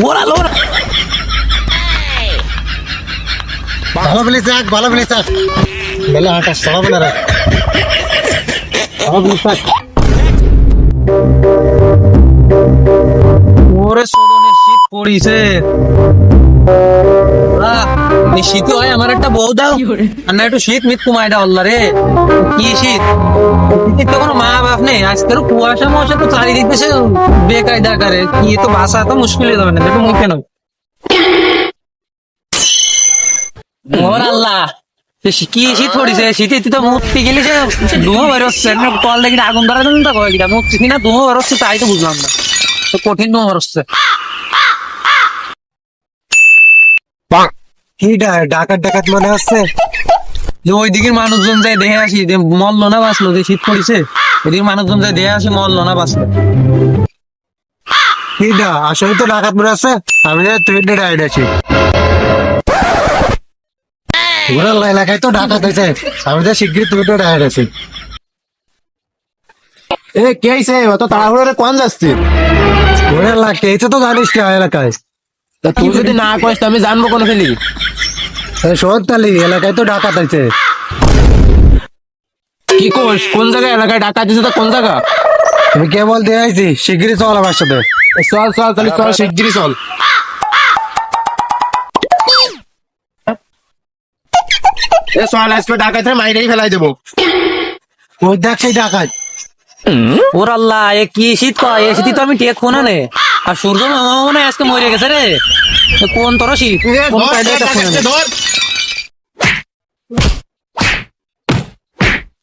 ওরালো ভালো প্লেস রাখ, ভালো প্লেস রাখ। বেলা হাঁটা সরাবে না রাখ। ভালো প্লেস রাখ। ওরে সোদনে শীত পড়িছে। শীত হয় আমার একটা বউ দাও আর না একটু শীত মিত কুমাই দাও আল্লাহ রে। কি শীত, শীতের তো কোনো মা বাপ নেই। আজকের কুয়াশা মশা তো চারিদিক দেশে বেকায়দা করে, কি তো বাসা তো মুশকিল হয়ে যাবে না, একটু মুখ কেন ওর আল্লাহ। কি শীত পড়িছে, শীতে তুই তো মুক্তি গেলি যে ধুঁয়ো বেরোচ্ছে, কল দেখি আগুন ধরা তো কয় কিনা মুক্তি কিনা ধুঁয়ো বেরোচ্ছে, তাই তো বুঝলাম না, তো কঠিন ধুঁয়ো বেরোচ্ছে। কি ডাকাত ডাকাত মনে হচ্ছে? যে ওই দিকের মানুষজন যাই দেখে আসি যে মরলো না বাঁচলো, যে শীত পড়িছে এদিকে মানুষজন যাই দেখে আসি মরলো না বাঁচলো। কি আসলে তো ডাকাত মনে হচ্ছে। আমি তুই ডাইড আছি। ওরা এলাকায় তো ডাকাত হয়েছে, আমি তো শিগগির তুই ডাইড আছি। এ কে আইছে? অত তাড়াহুড়ো কোন যাচ্ছি? ওরা এলাকায় তো জানিস কি এলাকায়। তা তুই যদি না কইস তো আমি জানবো কোন ফেলি? শোন তালি, এলাকায় তো ডাকাত হয়েছে। কি কোস? কোন জায়গায় এলাকায় ডাকা দিছে? তো কোন জায়গা? আমি কেবল দিয়ে আইছি, শিগগিরই চল আমার সাথে। চল চল তাহলে চল, শিগগিরই চল। এ চল, আজকে ডাকাইতে মাইরেই ফেলাই দেবো। ওই দেখ সেই ডাকাত। ওর আল্লাহ, এ কি শীত কয়, এ শীত তো আমি টেক ফোনা নে। আর সূর্য মামা মনে হয় আজকে মরে গেছে রে। কোন তোর শীত, কোন কায়দা একটা ফোনা নে।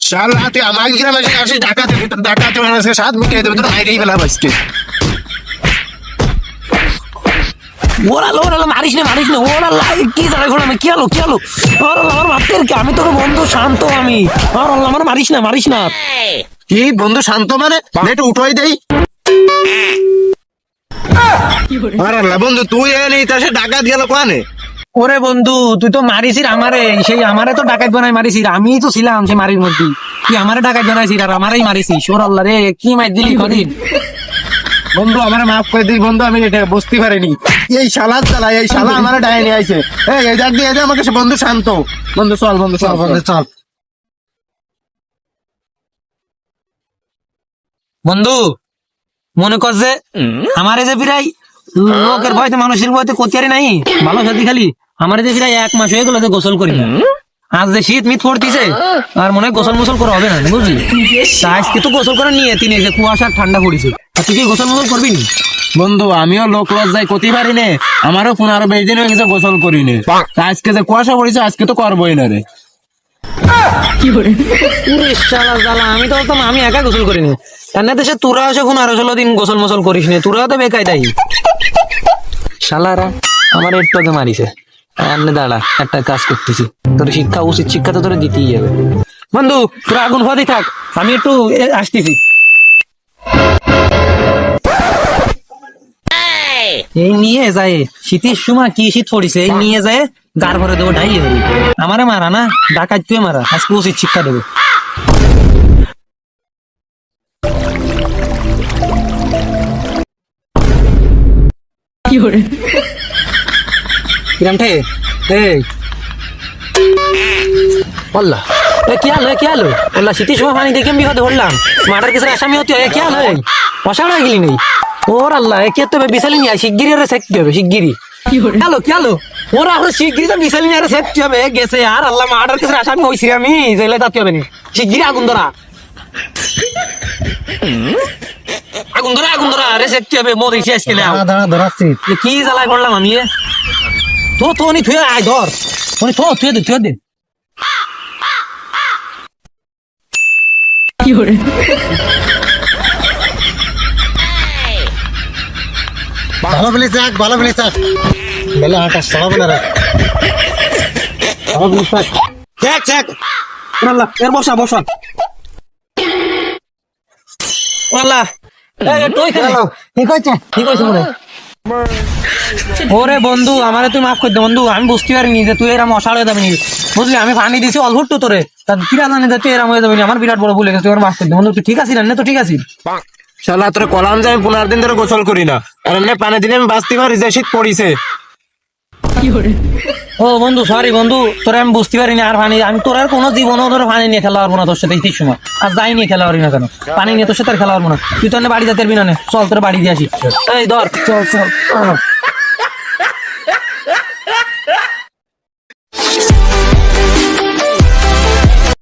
শালা তুই আমার গ্রামে এসে আসিস ডাকাতে, ডাকাতে মানুষকে সাত মুখে দেবে, তোর মাইরেই ফেলাম আজকে। ওরালো মারিস না ওর আল্লাহ, কি জায়গায় ঘোড়া কি আলো ওর আল্লাহ আমার মারতে কি, আমি তোর বন্ধু শান্ত, আমি ওর আল্লাহ আমার মারিস না। কি বন্ধু শান্ত মানে? একটু উঠোই দেই। আরে আল্লাহ বন্ধু, তুই এনে তার সে ডাকাত গেল কোয়ানে? ওরে বন্ধু, তুই তো মারিসির আমারে, সেই আমারে তো ডাকাত বানাই মারিসির, আমি তো ছিলাম সেই মারির মধ্যে, তুই আমারে ডাকাত বানাইছিস আর আমারই মারিসিস। ওর আল্লাহ রে, কি মার দিলি কদিন। বন্ধু আমার মাফ করে দিই বন্ধু, আমি এটা বুঝতে পারিনি। এই শালার জ্বালা, এই শালা আমার ডাইনি আইছে। এই যাক দিয়ে আমাকে বন্ধু শান্ত। বন্ধু চল, বন্ধু চল, বন্ধু চল। বন্ধু মনে কর যে আমারে যে প্রায় লোকের ভয়তে মানুষের ভয়তে কোতিয়ারি নাই, ভালো সাথী খালি আমারে যে প্রায় 1 মাস হয়ে গেল যে গোসল করি না। আজ যে শীত মিত পড়তিছে আর মনে হয় গোসল করা হবে না, বুঝলি? তা আজকে তো গোসল করে নিয়ে তিনে যে কুয়াশা ঠান্ডা পড়িছে, তুই কি গোসল করবি নি? বন্ধু আমিও লোক লজ্জায় করতে পারি নে, আমারও 15-20 দিন হয়ে গেছে গোসল করি নে। আজকে যে কুয়াশা পড়েছে আজকে তো করবোই না রে। আমি তো বলতাম আমি একা গোসল করিনি, তার দেশে তোরা এসে 15-16 দিন গোসল করিস নি, তোরা তো বেকায়দাই শালারা। আমার একটু আগে মারিছে, এমনি দাঁড়া একটা কাজ করতেছি, তোর শিক্ষা উচিত শিক্ষা তো তোর দিতেই হবে। বন্ধু তোরা আগুন ফাঁদি থাক, আমি একটু আসতেছি। এই নিয়ে যায় শীতের সময় কি শীত পড়িছে, এই নিয়ে যায় গার ভরে দেবো ঢাইয়ে দেবো। আমারে মারা না, ডাকাত তুই মারা, আজকে উচিত শিক্ষা দেবো। কিরাম ঠে বললা কি আলো বললা, শীতের সময় পানি দেখে বিপদে পড়লাম, মাটার কিছু আসামি হতে হয়, কি আলো অসাড় হয়ে গেলি নেই। ওর আল্লাহ, কে তো বিশালি নিয়ে শিগগিরি ওরা সেকতে হবে, শিগগিরি কি আলো ওরা আমরা শিগগিরি তো বিশালি নিয়ে সেকতে হবে গেছে। আর আল্লাহ মাটার কিছু আসামি হয়েছি আমি, জেলে তাতে হবে না, শিগগিরি আগুন ধরা আরে সেকতে হবে, মরিছি আজকে ধরাচ্ছি। কি জ্বালায় করলাম আমি, তো উনি থুয়ে আয় ধর, উনি থুয়ে দে ভালো প্লেস রাখ, ভালো প্লেস রাখ। বেলা হাঁটা সরাবে না রাখ। ভালো প্লেস রাখ। চেক এর বসা আল্লাহ ঠিক আছে মনে। ওরে বন্ধু আমারে তুই মাফ করে দে বন্ধু, আমি বুঝতে পারিনি যে তুই এরম অসাড় হয়ে যাবি, বুঝলি? আমি পানি দিছি অল্প তো তোরে, কিরা জানি যে তুই এরম হয়ে যাবি, আমার বিরাট বড় ভুল গেছে, তুই মাফ করে দে বন্ধু। তুই ঠিক আছিস না? তো ঠিক আছিস? শালা তোর কলাম যে আমি 15 দিন ধরে গোসল করি না, আর এমনি পানি দিলে আমি বাঁচতে পারি যে শীত পড়িছে। ও বন্ধু সরি বন্ধু, তোরা আমি বুঝতে পারিনি আর পানি, আমি তোর আর কোনো জীবনও ধরো পানি নিয়ে খেলা পারবো না তোর সাথে এই সময়, আর যাই নিয়ে খেলা পারি না কেন, পানি নিয়ে তোর সাথে আর খেলা পারবো না। তুই তো বাড়ি যেতে পারবি না নে। চল তোর বাড়ি দিয়ে আসি। এই ধর চল চল।